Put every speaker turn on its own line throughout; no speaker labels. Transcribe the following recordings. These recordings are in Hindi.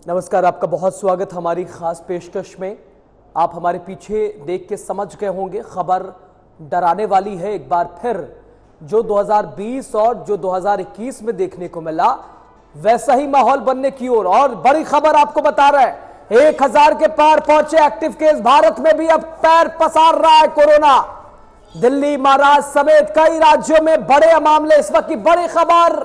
नमस्कार, आपका बहुत स्वागत हमारी खास पेशकश में। आप हमारे पीछे देख के समझ गए होंगे, खबर डराने वाली है। एक बार फिर जो 2020 और जो 2021 में देखने को मिला वैसा ही माहौल बनने की ओर। और बड़ी खबर आपको बता रहा है, 1000 के पार पहुंचे एक्टिव केस। भारत में भी अब पैर पसार रहा है कोरोना। दिल्ली, महाराष्ट्र समेत कई राज्यों में बड़े मामले। इस वक्त की बड़ी खबर,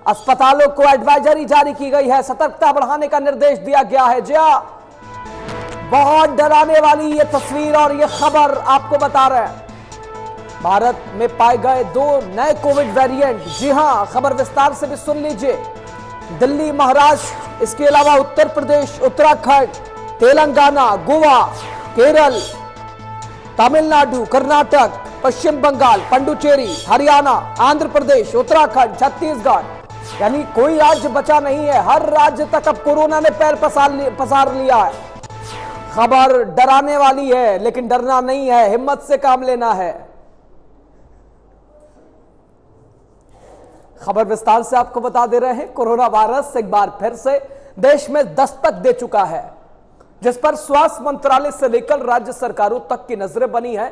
अस्पतालों को एडवाइजरी जारी की गई है, सतर्कता बढ़ाने का निर्देश दिया गया है। जी हां, बहुत डराने वाली ये तस्वीर और ये खबर आपको बता रहे हैं। भारत में पाए गए 2 नए कोविड वेरिएंट। जी हां, खबर विस्तार से भी सुन लीजिए। दिल्ली, महाराष्ट्र, इसके अलावा उत्तर प्रदेश, उत्तराखंड, तेलंगाना, गोवा, केरल, तमिलनाडु, कर्नाटक, पश्चिम बंगाल, पुडुचेरी, हरियाणा, आंध्र प्रदेश, उत्तराखंड, छत्तीसगढ़, यानी कोई राज्य बचा नहीं है। हर राज्य तक अब कोरोना ने पैर पसार लिया है। खबर डराने वाली है, लेकिन डरना नहीं है, हिम्मत से काम लेना है। खबर विस्तार से आपको बता दे रहे हैं। कोरोना वायरस एक बार फिर से देश में दस्तक दे चुका है, जिस पर स्वास्थ्य मंत्रालय से लेकर राज्य सरकारों तक की नजरें बनी है।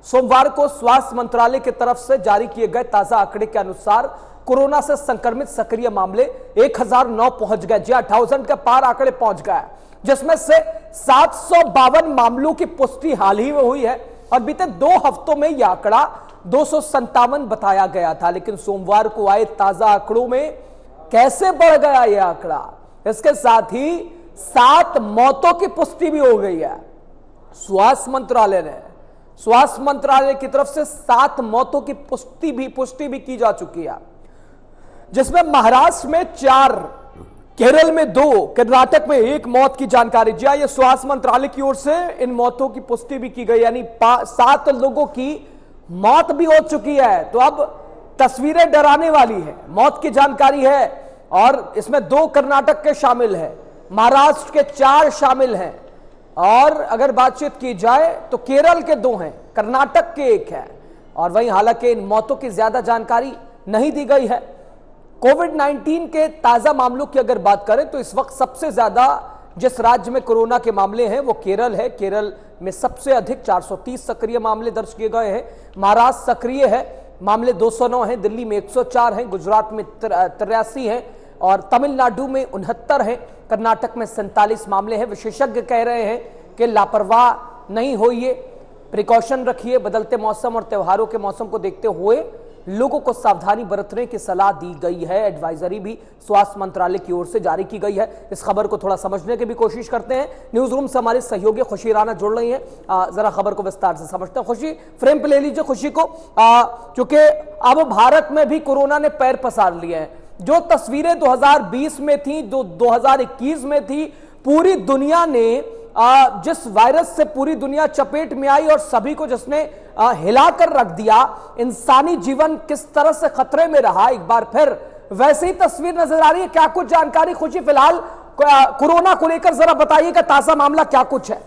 सोमवार को स्वास्थ्य मंत्रालय की तरफ से जारी किए गए ताजा आंकड़े के अनुसार कोरोना से संक्रमित सक्रिय मामले 1009 पहुंच गए। जी 1000 के पार आंकड़े पहुंच गए, जिसमें से 752 मामलों की पुष्टि हाल ही में हुई है। और बीते 2 हफ्तों में यह आंकड़ा 257 बताया गया था, लेकिन सोमवार को आए ताजा आंकड़ों में कैसे बढ़ गया यह आंकड़ा। इसके साथ ही 7 मौतों की पुष्टि भी हो गई है। स्वास्थ्य मंत्रालय की तरफ से 7 मौतों की पुष्टि भी की जा चुकी है, जिसमें महाराष्ट्र में 4, केरल में 2, कर्नाटक में 1 मौत की जानकारी। जी हां, यह स्वास्थ्य मंत्रालय की ओर से इन मौतों की पुष्टि भी की गई, यानी 7 लोगों की मौत भी हो चुकी है। तो अब तस्वीरें डराने वाली है। मौत की जानकारी है और इसमें 2 कर्नाटक के शामिल है, महाराष्ट्र के 4 शामिल हैं। और अगर बातचीत की जाए तो केरल के 2 हैं, कर्नाटक के 1 है। और वहीं हालांकि इन मौतों की ज्यादा जानकारी नहीं दी गई है। कोविड-19 के ताजा मामलों की अगर बात करें तो इस वक्त सबसे ज्यादा जिस राज्य में कोरोना के मामले हैं वो केरल है। केरल में सबसे अधिक 430 सक्रिय मामले दर्ज किए गए हैं। महाराष्ट्र सक्रिय है, मामले 209 हैं। दिल्ली में 104 हैं, गुजरात में 83 हैं और तमिलनाडु में 69 हैं। कर्नाटक में 47 मामले हैं। विशेषज्ञ कह रहे हैं कि लापरवाह नहीं होइए, प्रिकॉशन रखिए। बदलते मौसम और त्योहारों के मौसम को देखते हुए लोगों को सावधानी बरतने की सलाह दी गई है। एडवाइजरी भी स्वास्थ्य मंत्रालय की ओर से जारी की गई है। इस खबर को थोड़ा समझने की भी कोशिश करते हैं। न्यूज रूम से हमारे सहयोगी खुशी राणा जुड़ रही हैं। जरा खबर को विस्तार से समझते हैं। खुशी, फ्रेम पे ले लीजिए खुशी को, क्योंकि अब भारत में भी कोरोना ने पैर पसार लिए हैं। जो तस्वीरें 2020 में थी, 2021 में थी, पूरी दुनिया ने जिस वायरस से पूरी दुनिया चपेट में आई और सभी को जिसने हिलाकर रख दिया, इंसानी जीवन किस तरह से खतरे में रहा, एक बार फिर वैसे ही तस्वीर नजर आ रही है। क्या कुछ जानकारी खुशी फिलहाल कोरोना को लेकर जरा बताइएगा, ताजा मामला क्या कुछ है?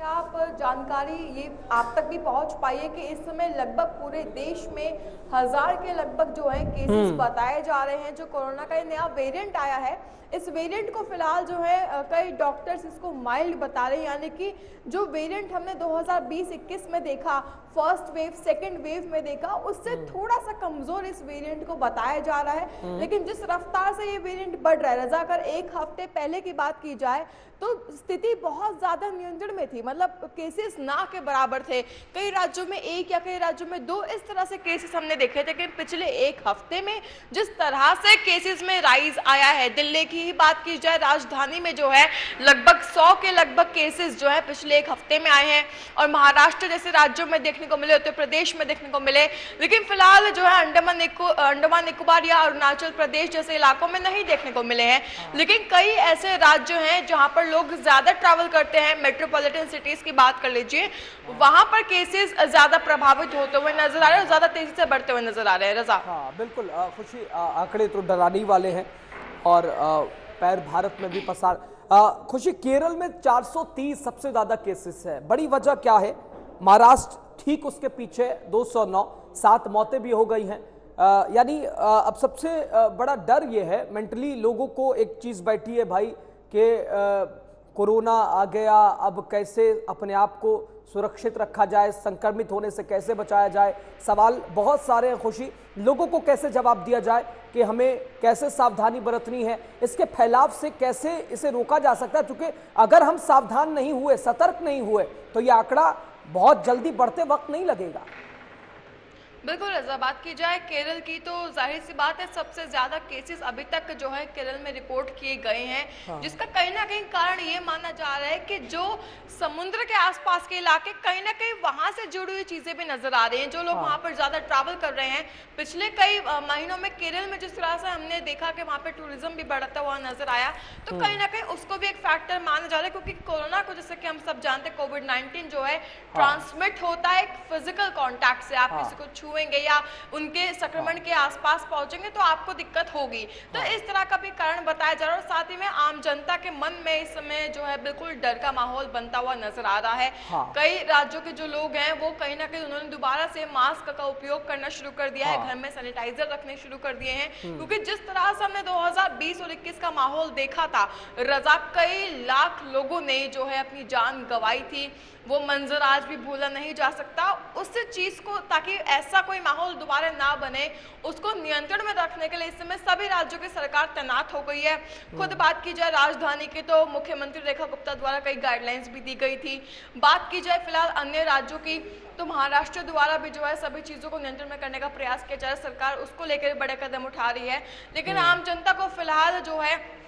आप जानकारी ये आप तक भी पहुंच पाई है कि इस समय लगभग पूरे देश में 1000 के लगभग जो है केसेस बताए जा रहे हैं। जो कोरोना का नया वेरिएंट आया है, इस वेरिएंट को फिलहाल जो है कई डॉक्टर्स इसको माइल्ड बता रहे हैं, यानी कि जो वेरिएंट हमने 2020-21 में देखा, फर्स्ट वेव, सेकंड वेव में देखा, उससे थोड़ा सा कमजोर इस वेरिएंट को बताया जा रहा है। लेकिन जिस रफ्तार से ये वेरिएंट बढ़ रहा है, रजा अगर 1 हफ्ते पहले की बात की जाए तो स्थिति बहुत ज्यादा नियंत्रण में थी। मतलब केसेस ना के बराबर थे। कई राज्यों में 1 या कई राज्यों में 2 इस तरह से केसेस हमने देखे थे। लेकिन पिछले 1 हफ्ते में जिस तरह से केसेस में राइज आया है, दिल्ली की ही बात की जाए, राजधानी में जो है लगभग 100 के लगभग केसेस जो है पिछले 1 हफ्ते में आए हैं। और महाराष्ट्र जैसे राज्यों में देखने को मिले, उत्तर प्रदेश में देखने को मिले। लेकिन फिलहाल जो है अंडमान निकोबार या अरुणाचल प्रदेश जैसे इलाकों में नहीं देखने को मिले हैं। लेकिन कई ऐसे राज्य हैं जहां पर लोग ज्यादा ट्रैवल करते हैं। मेट्रोपॉलिटन सिटीज की बात कर लीजिए, वहां पर केसेस ज्यादा प्रभावित होते हुए नजर आ रहे हैं और ज्यादा तेजी से बढ़ते हुए नजर आ रहे हैं। रजा,
हाँ बिल्कुल खुशी, आंकड़े तो डराने वाले हैं और पैर भारत में भी पसार। खुशी, केरल में 430 सबसे ज्यादा केसेस है। बड़ी वजह क्या है? महाराष्ट्र ठीक उसके पीछे 209, 7 मौतें भी हो गई हैं। यानी अब सबसे बड़ा डर ये है, मेंटली लोगों को एक चीज बैठी है भाई कि कोरोना आ गया, अब कैसे अपने आप को सुरक्षित रखा जाए, संक्रमित होने से कैसे बचाया जाए। सवाल बहुत सारे हैं खुशी, लोगों को कैसे जवाब दिया जाए कि हमें कैसे सावधानी बरतनी है, इसके फैलाव से कैसे इसे रोका जा सकता है, क्योंकि अगर हम सावधान नहीं हुए, सतर्क नहीं हुए, तो यह आंकड़ा बहुत जल्दी बढ़ते वक्त नहीं लगेगा।
बिल्कुल रजा, बात की जाए केरल की तो जाहिर सी बात है सबसे ज्यादा केसेस अभी तक जो है केरल में रिपोर्ट किए गए हैं। हाँ। जिसका कहीं ना कहीं कारण ये माना जा रहा है कि जो समुद्र के आसपास के इलाके कहीं ना कहीं वहां से जुड़ी हुई चीजें भी नजर आ रही हैं। जो लोग वहां पर ज्यादा ट्रैवल कर रहे हैं, पिछले कई महीनों में केरल में जिस तरह से हमने देखा कि वहां पर टूरिज्म भी बढ़ता हुआ नजर आया, तो कहीं ना कहीं उसको भी एक फैक्टर माना जा रहा है, क्योंकि कोरोना को जैसे कि हम सब जानते हैं कोविड-19 जो है ट्रांसमिट होता है एक फिजिकल कॉन्टैक्ट से। आप किसी को छुएंगे या उनके संक्रमण के आसपास पहुंचेंगे तो आपको दिक्कत होगी। तो इस तरह का भी कारण बताया जा रहा है। और साथ ही में आम जनता के मन में इस समय जो है बिल्कुल डर का माहौल बनता हुआ नजर आ रहा है। कई राज्यों के जो लोग हैं वो कहीं ना कहीं उन्होंने दोबारा से मास्क का उपयोग करना शुरू कर दिया है, घर में सैनिटाइजर रखने शुरू कर दिए हैं, क्योंकि जिस तरह से हमने 2020 और 21 का माहौल देखा था, रजा कई लाख लोगों ने जो है अपनी जान गंवाई थी, वो मंजर आज भी भूला नहीं जा सकता। उस चीज को, ताकि ऐसा कोई माहौल दोबारा ना बने, उसको नियंत्रण में रखने के लिए इस समय सभी राज्यों की सरकार तैनात हो गई है। खुद बात की जाए राजधानी की तो मुख्यमंत्री रेखा गुप्ता द्वारा कई गाइडलाइंस भी दी गई थी। बात की जाए फिलहाल अन्य राज्यों की तो महाराष्ट्र द्वारा भी जो है सभी चीजों को नियंत्रण में करने का प्रयास किया जा रहा है। सरकार उसको लेकर बड़े कदम उठा रही है, लेकिन आम जनता को फिलहाल जो है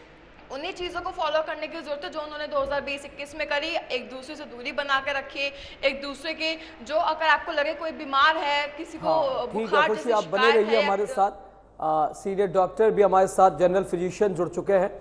उन्हीं चीज़ों को फॉलो करने की जरूरत है जो उन्होंने 2020-21 में करी। एक दूसरे से दूरी बना के रखिए, एक दूसरे के जो अगर आपको लगे कोई बीमार है, किसी को बुखार जैसी
आप बने रहिए हमारे साथ। सीनियर डॉक्टर भी हमारे साथ, जनरल फिजिशियन जुड़ चुके हैं,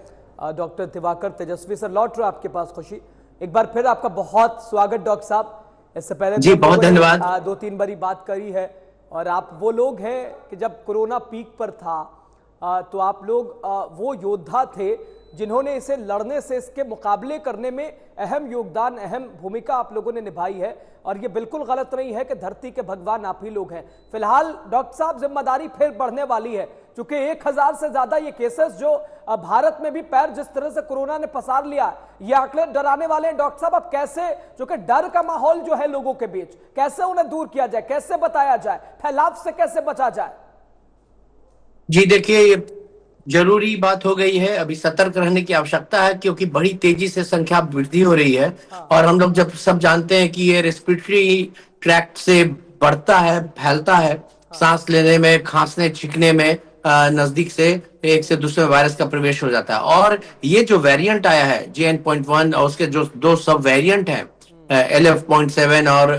डॉक्टर दिवाकर तेजस्वी सर। लौट रहे आपके पास खुशी, एक बार फिर आपका बहुत स्वागत डॉक्टर साहब। इससे पहले
जी बहुत धन्यवाद।
2-3 बारी बात करी है, और आप वो लोग हैं कि जब कोरोना पीक पर था तो आप लोग वो योद्धा थे जिन्होंने इसे लड़ने से, इसके मुकाबले करने में अहम योगदान, अहम भूमिका आप लोगों ने निभाई है। और ये बिल्कुल गलत नहीं है कि धरती के भगवान आप ही लोग हैं। फिलहाल डॉक्टर साहब जिम्मेदारी फिर बढ़ने वाली है, क्योंकि 1000 से ज्यादा ये केसेस जो भारत में भी पैर जिस तरह से कोरोना ने पसार लिया, ये आंकड़े डराने वाले हैं। डॉक्टर साहब, अब कैसे, जो कि डर का माहौल जो है लोगों के बीच, कैसे उन्हें दूर किया जाए, कैसे बताया जाए, फैलाव से कैसे बचा जाए?
जी देखिए, जरूरी बात हो गई है, अभी सतर्क रहने की आवश्यकता है, क्योंकि बड़ी तेजी से संख्या वृद्धि हो रही है। और हम लोग जब सब जानते हैं कि ये रेस्पिरेटरी ट्रैक्ट से बढ़ता है, फैलता है, सांस लेने में, खांसने छींकने में नजदीक से एक से दूसरे वायरस का प्रवेश हो जाता है। और ये जो वेरिएंट आया है JN.1 और उसके जो 2 सब वेरिएंट हैं LF.7 और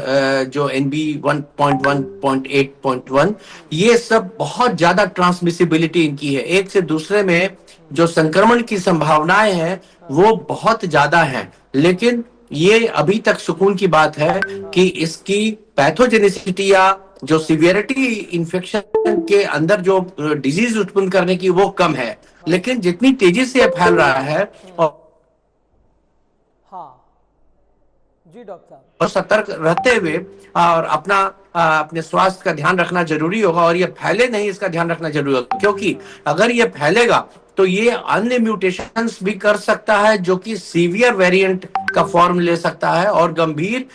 जो NB 1.1.8.1, ये सब बहुत ज्यादा ट्रांसमिसिबिलिटी इनकी है, एक से दूसरे में जो संक्रमण की संभावनाएं हैं वो बहुत ज्यादा हैं। लेकिन ये अभी तक सुकून की बात है कि इसकी पैथोजेनिसिटी या जो सीवियरिटी इन्फेक्शन के अंदर जो डिजीज उत्पन्न करने की वो कम है, लेकिन जितनी तेजी से फैल रहा है और
जी डॉक्टर साहब,
और सतर्क रहते हुए और अपने स्वास्थ्य का ध्यान रखना जरूरी होगा। और ये फैले नहीं, इसका ध्यान रखना जरूरी होगा, क्योंकि अगर ये फैलेगा तो ये अन्य म्यूटेशंस भी कर सकता है, जो कि सीवियर वेरिएंट का फॉर्म ले सकता है और गंभीर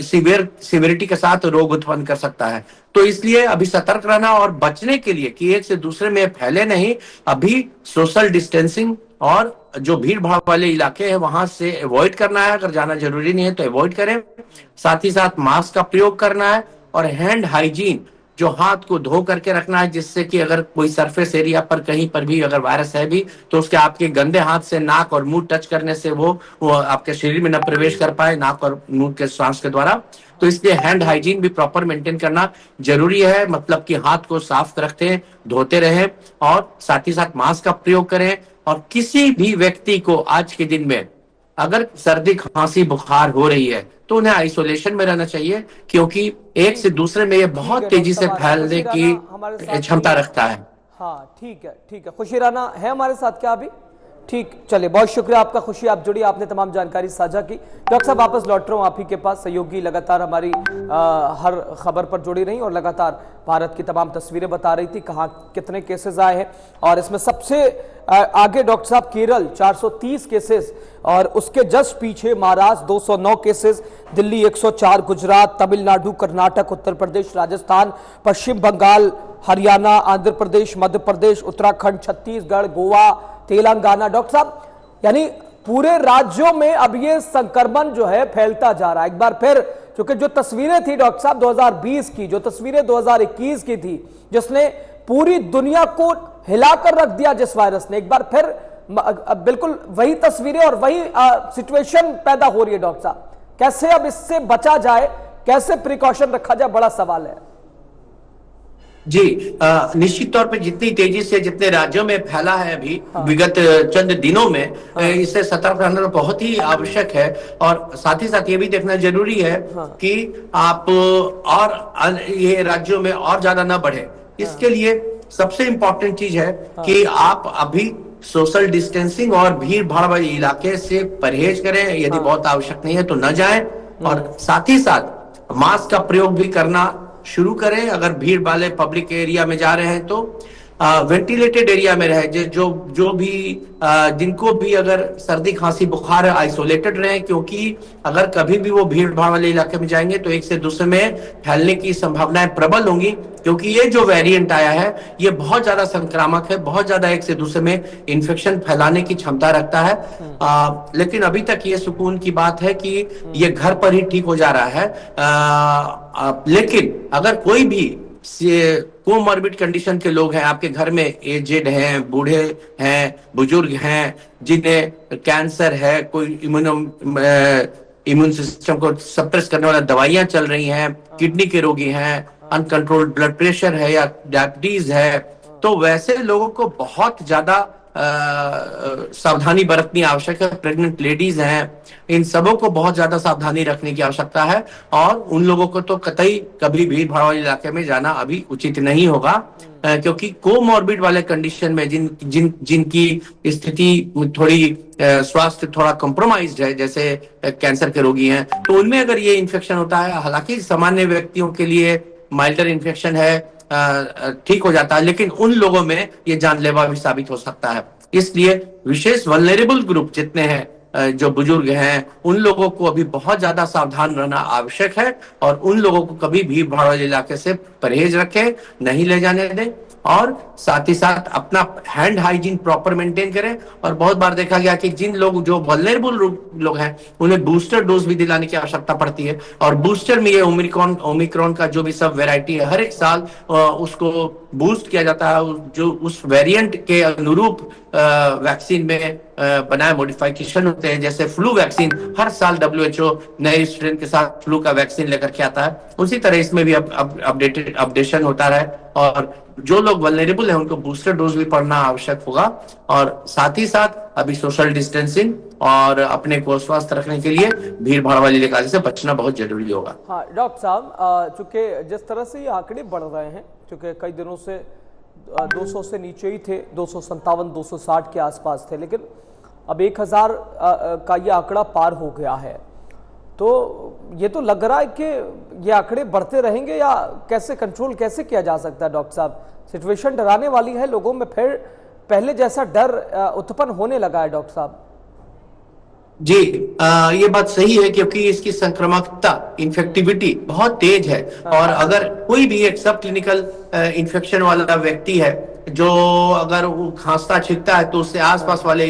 सीवियरिटी के साथ रोग उत्पन्न कर सकता है। तो इसलिए अभी सतर्क रहना और बचने के लिए कि एक से दूसरे में फैले नहीं, अभी सोशल डिस्टेंसिंग और जो भीड़ भाड़ वाले इलाके हैं वहां से अवॉइड करना है। अगर जाना जरूरी नहीं है तो अवॉइड करें। साथ ही साथ मास्क का प्रयोग करना है और हैंड हाइजीन, जो हाथ को धो करके रखना है, जिससे कि अगर कोई सरफेस एरिया पर कहीं पर भी अगर वायरस है भी तो उसके आपके गंदे हाथ से नाक और मुंह टच करने से वो आपके शरीर में न प्रवेश कर पाए, नाक और मुंह के श्वास के द्वारा। तो इसलिए हैंड हाइजीन भी प्रॉपर मेंटेन करना जरूरी है, मतलब कि हाथ को साफ रखते, धोते रहें और साथ ही साथ मास्क का प्रयोग करें। और किसी भी व्यक्ति को आज के दिन में अगर सर्दी खांसी बुखार हो रही है तो उन्हें आइसोलेशन में रहना चाहिए, क्योंकि एक से दूसरे में ये बहुत तेजी से फैलने की क्षमता रखता है।
हाँ ठीक है, ठीक है। खुशी राना है हमारे साथ क्या अभी? ठीक, चलिए, बहुत शुक्रिया आपका, खुशी आप जुड़ी, आपने तमाम जानकारी साझा की। डॉक्टर साहब वापस लौट रहा हूँ आप ही के पास। सहयोगी लगातार हमारी हर खबर पर जुड़ी रही और लगातार भारत की तमाम तस्वीरें बता रही थी, कहाँ कितने केसेस आए हैं। और इसमें सबसे आगे डॉक्टर साहब केरल 430 केसेस, और उसके जस्ट पीछे महाराष्ट्र 209 केसेस, दिल्ली 104, गुजरात, तमिलनाडु, कर्नाटक, उत्तर प्रदेश, राजस्थान, पश्चिम बंगाल, हरियाणा, आंध्र प्रदेश, मध्य प्रदेश, उत्तराखंड, छत्तीसगढ़, गोवा, तेलंगाना। डॉक्टर साहब, यानी पूरे राज्यों में अब ये संक्रमण जो है फैलता जा रहा है। एक बार फिर, क्योंकि जो तस्वीरें थी डॉक्टर साहब 2020 की, जो तस्वीरें 2021 की थी, जिसने पूरी दुनिया को हिलाकर रख दिया जिस वायरस ने, एक बार फिर बिल्कुल वही तस्वीरें और वही सिचुएशन पैदा हो रही है। डॉक्टर साहब, कैसे अब इससे बचा जाए, कैसे प्रिकॉशन रखा जाए, बड़ा सवाल है।
जी, निश्चित तौर पे जितनी तेजी से जितने राज्यों में फैला है अभी विगत चंद दिनों में, इससे सतर्क रहना बहुत ही आवश्यक है। और साथ ही साथ ये भी देखना जरूरी है कि आप और ये राज्यों में और ज्यादा ना बढ़े। इसके लिए सबसे इंपॉर्टेंट चीज है कि आप अभी सोशल डिस्टेंसिंग और भीड़ भाड़ वाले इलाके से परहेज करें। यदि बहुत आवश्यक नहीं है तो न जाएं, और साथ ही साथ मास्क का प्रयोग भी करना शुरू करें। अगर भीड़ वाले पब्लिक एरिया में जा रहे हैं तो वेंटिलेटेड एरिया में रहे। जो भी जिनको भी अगर सर्दी खांसी बुखार है, आइसोलेटेड रहे, क्योंकि अगर कभी भी वो भीड़ भाड़ वाले इलाके में जाएंगे तो एक से दूसरे में फैलने की संभावनाएं प्रबल होंगी। क्योंकि ये जो वेरिएंट आया है ये बहुत ज्यादा संक्रामक है, बहुत ज्यादा एक से दूसरे में इन्फेक्शन फैलाने की क्षमता रखता है। लेकिन अभी तक ये सुकून की बात है कि ये घर पर ही ठीक हो जा रहा है। लेकिन अगर कोई भी कोमॉर्बिड कंडीशन के लोग हैं आपके घर में, एजेड हैं, बूढ़े हैं, बुजुर्ग हैं, जिन्हें कैंसर है, कोई इम्यून सिस्टम को सप्रेस करने वाला दवाइयां चल रही हैं, किडनी के रोगी हैं, अनकंट्रोल्ड ब्लड प्रेशर है या डायबिटीज है, तो वैसे लोगों को बहुत ज्यादा सावधानी बरतनी आवश्यक है। प्रेग्नेंट लेडीज हैं, इन सबों को बहुत ज्यादा सावधानी रखने की आवश्यकता है। और उन लोगों को तो कतई कभी भीड़ भाड़ वाले इलाके में जाना अभी उचित नहीं होगा, क्योंकि कोमॉर्बिड वाले कंडीशन में जिनकी स्थिति थोड़ी स्वास्थ्य थोड़ा कॉम्प्रोमाइज्ड है, जैसे कैंसर के रोगी हैं, तो उनमें अगर ये इन्फेक्शन होता है, हालांकि सामान्य व्यक्तियों के लिए माइल्डर इन्फेक्शन है, ठीक हो जाता है, लेकिन उन लोगों में ये जानलेवा भी साबित हो सकता है। इसलिए विशेष वल्नरेबल ग्रुप जितने हैं, जो बुजुर्ग हैं, उन लोगों को अभी बहुत ज्यादा सावधान रहना आवश्यक है। और उन लोगों को कभी भीड़ भाड़ वाले इलाके से परहेज रखें, नहीं ले जाने दें, और साथ ही साथ अपना हैंड हाइजीन प्रॉपर मेंटेन करें। और बहुत बार देखा गया कि जिन लोग जो वल्नरेबल लोग हैं उन्हें बूस्टर डोज भी दिलाने की आवश्यकता पड़ती है। और बूस्टर में ये ओमिक्रॉन का जो भी सब वेराइटी है, हर एक साल उसको बूस्ट किया जाता है, जो उस वेरिएंट के अनुरूप वैक्सीन में बनाए मॉडिफिकेशन होते हैं। जैसे फ्लू वैक्सीन हर साल WHO नए स्ट्रेन के साथ फ्लू का वैक्सीन लेकर के आता है, उसी तरह इसमें भी अपडेशन होता रहे। और जो लोग वल्नरेबल हैं उनको बूस्टर डोज भी पड़ना आवश्यक होगा। और साथ ही साथ अभी सोशल डिस्टेंसिंग और अपने को स्वस्थ रखने के लिए भीड़ भाड़ वाले इलाके से बचना बहुत जरूरी होगा।
हाँ डॉक्टर साहब, चूंकि जिस तरह से ये आंकड़े बढ़ रहे हैं, चूंकि कई दिनों से 200 से नीचे ही थे, 257 260 के आसपास थे, लेकिन अब 1000 का ये आंकड़ा पार हो गया है, तो ये तो लग रहा है कि ये आंकड़े बढ़ते रहेंगे, या कैसे कंट्रोल कैसे किया जा सकता है डॉक्टर साहब? सिचुएशन डराने वाली है, लोगों में फिर पहले जैसा डर उत्पन्न होने लगा है डॉक्टर साहब।
जी, ये बात सही है, क्योंकि इसकी संक्रामकता, इन्फेक्टिविटी बहुत तेज है। और अगर कोई भी एक सब क्लिनिकल इन्फेक्शन वाला व्यक्ति है, जो अगर वो खांसता छींकता है, तो उससे आसपास वाले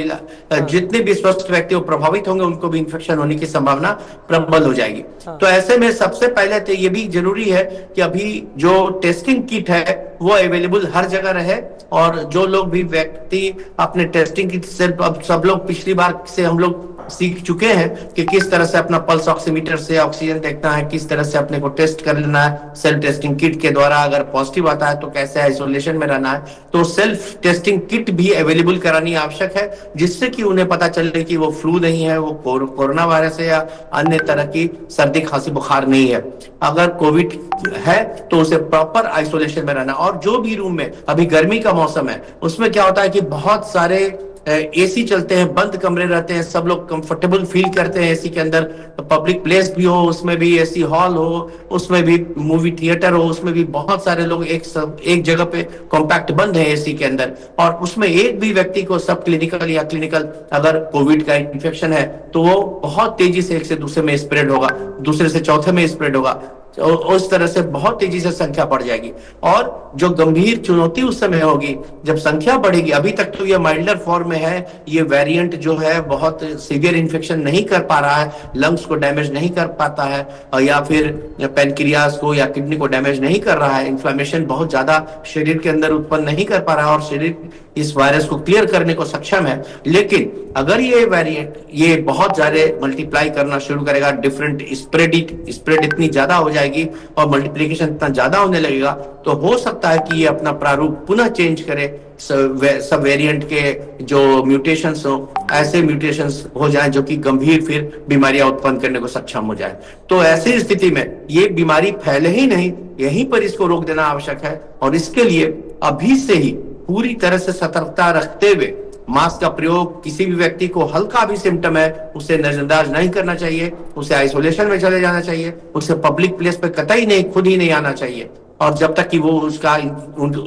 जितने भी स्वस्थ व्यक्ति वो प्रभावित होंगे, उनको भी इन्फेक्शन होने की संभावना प्रबल हो जाएगी। तो ऐसे में सबसे पहले तो ये भी जरूरी है कि अभी जो टेस्टिंग किट है वो अवेलेबल हर जगह रहे। और जो लोग भी व्यक्ति अपने टेस्टिंग किट से, अब सब लोग पिछली बार से हम लोग सीख चुके हैं कि किस तरह से अपना पल्स ऑक्सीमीटर से ऑक्सीजन देखना है, किस तरह से अपने को टेस्ट कर लेना है सेल्फ टेस्टिंग किट के द्वारा। अगर पॉजिटिव आता है तो कैसे आइसोलेशन में रहना है, तो सेल्फ टेस्टिंग किट भी अवेलेबल करानी आवश्यक है, जिससे कि उन्हें पता चले कि वो फ्लू नहीं है, वो कोरोना वायरस है, या अन्य तरह की सर्दी खांसी बुखार नहीं है। अगर कोविड है तो उसे प्रॉपर आइसोलेशन में रहना। और जो भी रूम में, अभी गर्मी का मौसम है, उसमें क्या होता है कि बहुत सारे एसी चलते हैं, बंद कमरे रहते हैं, सब लोग कंफर्टेबल फील करते हैं एसी के अंदर। पब्लिक प्लेस भी हो उसमें भी एसी हॉल हो, उसमें भी मूवी थिएटर हो, उसमें भी बहुत सारे लोग एक जगह पे कॉम्पैक्ट बंद है एसी के अंदर, और उसमें एक भी व्यक्ति को सब क्लिनिकल या क्लिनिकल अगर कोविड का इन्फेक्शन है तो वो बहुत तेजी से एक से दूसरे में स्प्रेड होगा, दूसरे से चौथे में स्प्रेड होगा, उस तरह से बहुत तेजी से संख्या बढ़ जाएगी। और जो गंभीर चुनौती उस समय होगी जब संख्या बढ़ेगी, अभी तक तो ये माइल्डर फॉर्म में है, ये वेरिएंट जो है बहुत सीवियर इन्फेक्शन नहीं कर पा रहा है, लंग्स को डैमेज नहीं कर पाता है, या फिर पेनक्रियास को या किडनी को डैमेज नहीं कर रहा है, इन्फ्लेमेशन बहुत ज्यादा शरीर के अंदर उत्पन्न नहीं कर पा रहा है और शरीर इस वायरस को क्लियर करने को सक्षम है। लेकिन अगर ये वेरिएंट ये बहुत ज्यादा मल्टीप्लाई करना शुरू करेगा, डिफरेंट स्प्रेड इतनी ज्यादा हो जाएगी और मल्टीप्लिकेशन इतना ज्यादा होने लगेगा, तो हो सकता है कि ये अपना प्रारूप पुनः चेंज करे, सब वेरिएंट के जो म्यूटेशंस हो, ऐसे म्यूटेशंस हो जाएं जो कि गंभीर फिर बीमारियां उत्पन्न करने को सक्षम हो जाए। तो ऐसी स्थिति में ये बीमारी फैले ही नहीं, यहीं पर इसको रोक देना आवश्यक है। और इसके लिए अभी से ही पूरी तरह से सतर्कता रखते हुए मास्क का प्रयोग, किसी भी व्यक्ति को हल्का भी सिम्टम है उसे नजरअंदाज नहीं करना चाहिए, उसे आइसोलेशन में चले जाना चाहिए, उसे पब्लिक प्लेस पे कतई नहीं, खुद ही नहीं आना चाहिए। और जब तक कि वो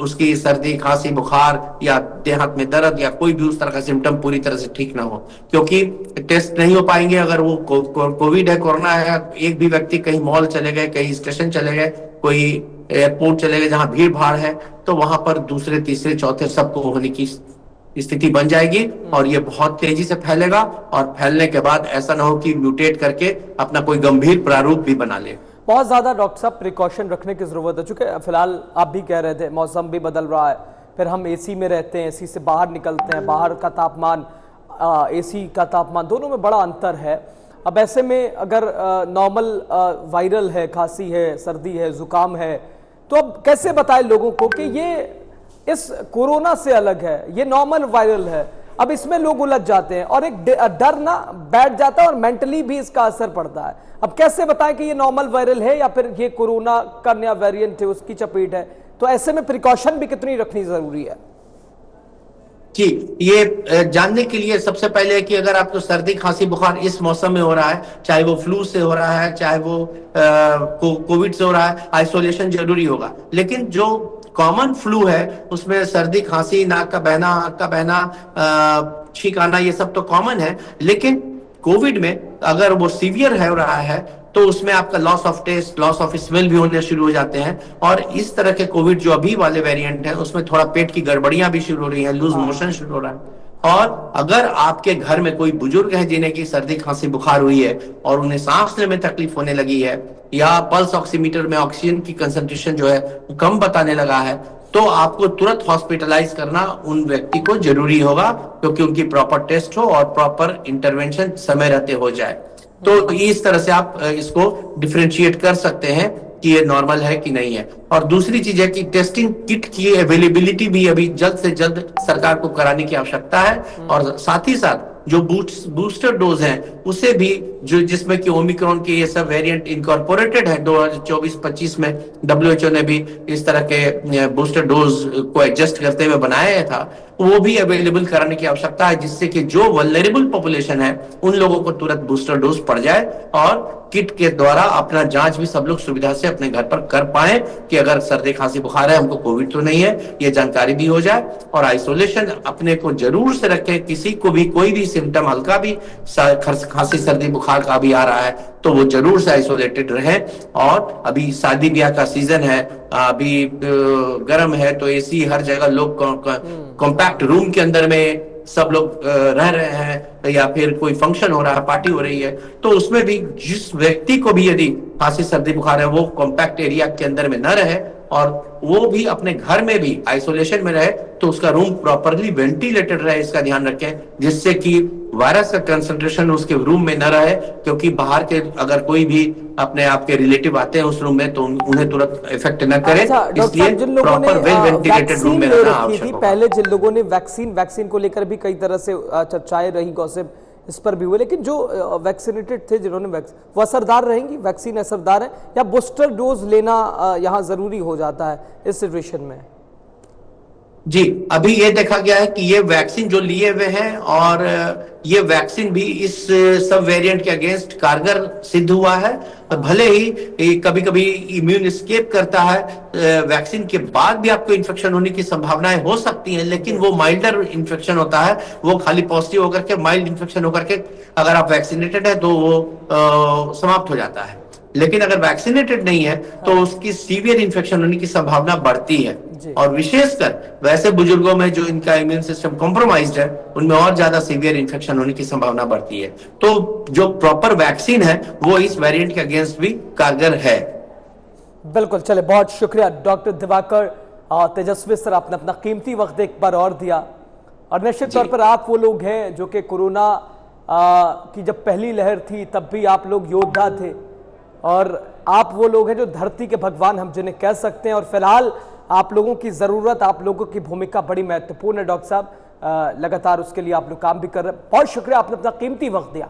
उसकी सर्दी, खांसी, बुखार या देह हाथ में दर्द या कोई भी उस तरह का सिम्टम पूरी तरह से ठीक ना हो, क्योंकि टेस्ट नहीं हो पाएंगे अगर वो कोविड है, कोरोना है। एक भी व्यक्ति कहीं मॉल चले गए, कहीं स्टेशन चले गए, कोई एयरपोर्ट चले गए जहां भीड़ भाड़ है, तो वहां पर दूसरे तीसरे चौथे सबको होने की स्थिति बन जाएगी और ये बहुत तेजी से फैलेगा, और फैलने के बाद ऐसा ना हो कि म्यूटेट करके अपना कोई गंभीर प्रारूप भी बना ले।
बहुत ज्यादा डॉक्टर साहब प्रिकॉशन रखने की जरूरत है, चूंकि फिलहाल आप भी कह रहे थे मौसम भी बदल रहा है, फिर हम एसी में रहते हैं, एसी से बाहर निकलते हैं, बाहर का तापमान, एसी का तापमान, दोनों में बड़ा अंतर है। अब ऐसे में अगर नॉर्मल वायरल है, खांसी है, सर्दी है, जुकाम है, तो अब कैसे बताएं लोगों को कि ये इस कोरोना से अलग है, ये नॉर्मल वायरल है। अब इसमें लोग उलझ जाते हैं और एक डर ना बैठ जाता है और मेंटली भी इसका असर पड़ता है। अब कैसे बताएं कि ये नॉर्मल वायरल है या फिर ये कोरोना का नया वेरिएंट है, उसकी चपेट है? तो ऐसे में प्रिकॉशन भी कितनी रखनी जरूरी है?
जी, ये जानने के लिए सबसे पहले कि अगर आपको सर्दी, खांसी, बुखार इस मौसम में हो रहा है, चाहे वो फ्लू से हो रहा है, चाहे वो कोविड से हो रहा है, आइसोलेशन जरूरी होगा। लेकिन जो कॉमन फ्लू है उसमें सर्दी, खांसी, नाक का बहना, आंख का बहना, छींक आना, ये सब तो कॉमन है। लेकिन कोविड में अगर वो सीवियर है हो रहा है तो उसमें आपका loss of taste, loss of smell भी होने शुरू हो जाते हैं। और इस तरह के कोविड जो अभी वाले वेरिएंट है उसमें थोड़ा पेट की गड़बड़ियां भी शुरू हो रही हैं, लूज मोशन शुरू हो रहा है। और अगर आपके घर में कोई बुजुर्ग है जिन्हें की सर्दी, खांसी, बुखार हुई है और उन्हें सांस लेने में तकलीफ होने लगी है, या पल्स ऑक्सीमीटर में ऑक्सीजन की कंसंट्रेशन जो है कम बताने लगा है, तो आपको तुरंत हॉस्पिटलाइज करना उन व्यक्ति को जरूरी होगा, क्योंकि उनकी प्रॉपर टेस्ट हो और प्रॉपर इंटरवेंशन समय रहते हो जाए। तो इस तरह से आप इसको डिफरेंशिएट कर सकते हैं कि ये नॉर्मल है कि नहीं है। और दूसरी चीज है कि टेस्टिंग किट की अवेलेबिलिटी भी अभी जल्द से जल्द सरकार को कराने की आवश्यकता है। और साथ ही साथ जो बूस्टर डोज है उसे भी, जो जिसमें कि ओमिक्रॉन के ये सब वेरिएंट इनकॉर्पोरेटेड है, 2024-25 में WHO ने भी इस तरह के बूस्टर डोज को एडजस्ट करते हुए बनाया था, वो भी अवेलेबल कराने की आवश्यकता है, जिससे कि जो वल्नरेबल पॉपुलेशन है उन लोगों को तुरंत बूस्टर डोज पड़ जाए और किट के द्वारा अपना जांच भी सब लोग सुविधा से अपने घर पर कर पाए कि अगर सर्दी, खांसी, बुखार है, हमको कोविड तो नहीं है, ये जानकारी भी हो जाए। और आइसोलेशन अपने को जरूर से रखें, किसी को भी कोई भी सिम्टम हल्का भी खांसी, सर्दी, बुखार का भी आ रहा है तो वो जरूर से आइसोलेटेड रहे। और अभी शादी ब्याह का सीजन है, अभी गर्म है, तो एसी हर जगह, लोग कॉम्पैक्ट रूम के अंदर में सब लोग रह रहे हैं, या फिर कोई फंक्शन हो रहा है, पार्टी हो रही है, तो उसमें भी जिस व्यक्ति को भी यदि खांसी, सर्दी, बुखार है वो कॉम्पैक्ट एरिया के अंदर में न रहे और वो भी अपने घर में भी आइसोलेशन में रहे, तो उसका रूम प्रॉपरली वेंटिलेटेड रहे, इसका ध्यान रखें, जिससे कि वायरस का कंसंट्रेशन उसके रूम में न रहे। क्योंकि बाहर के अगर कोई भी अपने आपके रिलेटिव आते हैं उस रूम में तो उन्हें तुरंत इफेक्ट न करे, इसलिए प्रॉपर वेल वेंटिलेटेड रूम में रहना आवश्यक है।
पहले जिन लोगों ने वैक्सीन को लेकर भी कई तरह से चर्चाएं रही, गॉसिप इस पर भी हुए, लेकिन जो वैक्सीनेटेड थे, जिन्होंने वो असरदार रहेंगी, वैक्सीन असरदार है, या बूस्टर डोज लेना यहाँ जरूरी हो जाता है इस सिचुएशन में?
जी, अभी ये देखा गया है कि ये वैक्सीन जो लिए हुए हैं और ये वैक्सीन भी इस सब वेरिएंट के अगेंस्ट कारगर सिद्ध हुआ है। भले ही कभी कभी इम्यून एस्केप करता है, वैक्सीन के बाद भी आपको इन्फेक्शन होने की संभावनाएं हो सकती हैं, लेकिन वो माइल्डर इन्फेक्शन होता है। वो खाली पॉजिटिव होकर के, माइल्ड इन्फेक्शन होकर के अगर आप वैक्सीनेटेड है तो वो समाप्त हो जाता है। लेकिन अगर वैक्सीनेटेड नहीं है तो उसकी सीवियर इन्फेक्शन होने की संभावना बढ़ती है, और विशेषकर वैसे बुजुर्गों में जो इनका इम्यून सिस्टम कॉम्प्रोमाइज्ड है उनमें और ज्यादा सीवियर इन्फेक्शन होने की संभावना बढ़ती है। तो जो प्रॉपर वैक्सीन है वो इस वेरिएंट के अगेंस्ट भी कारगर है।
बिल्कुल, चले, बहुत शुक्रिया डॉक्टर दिवाकर तेजस्वी सर, आपने अपना कीमती वक्त एक बार और दिया। और निश्चित तौर पर आप वो लोग हैं जो कि कोरोना की जब पहली लहर थी तब भी आप लोग योद्धा थे, और आप वो लोग हैं जो धरती के भगवान हम जिन्हें कह सकते हैं। और फिलहाल आप लोगों की जरूरत, आप लोगों की भूमिका बड़ी महत्वपूर्ण है डॉक्टर साहब, लगातार उसके लिए आप लोग काम भी कर रहे हैं। बहुत शुक्रिया, आपने अपना कीमती वक्त दिया।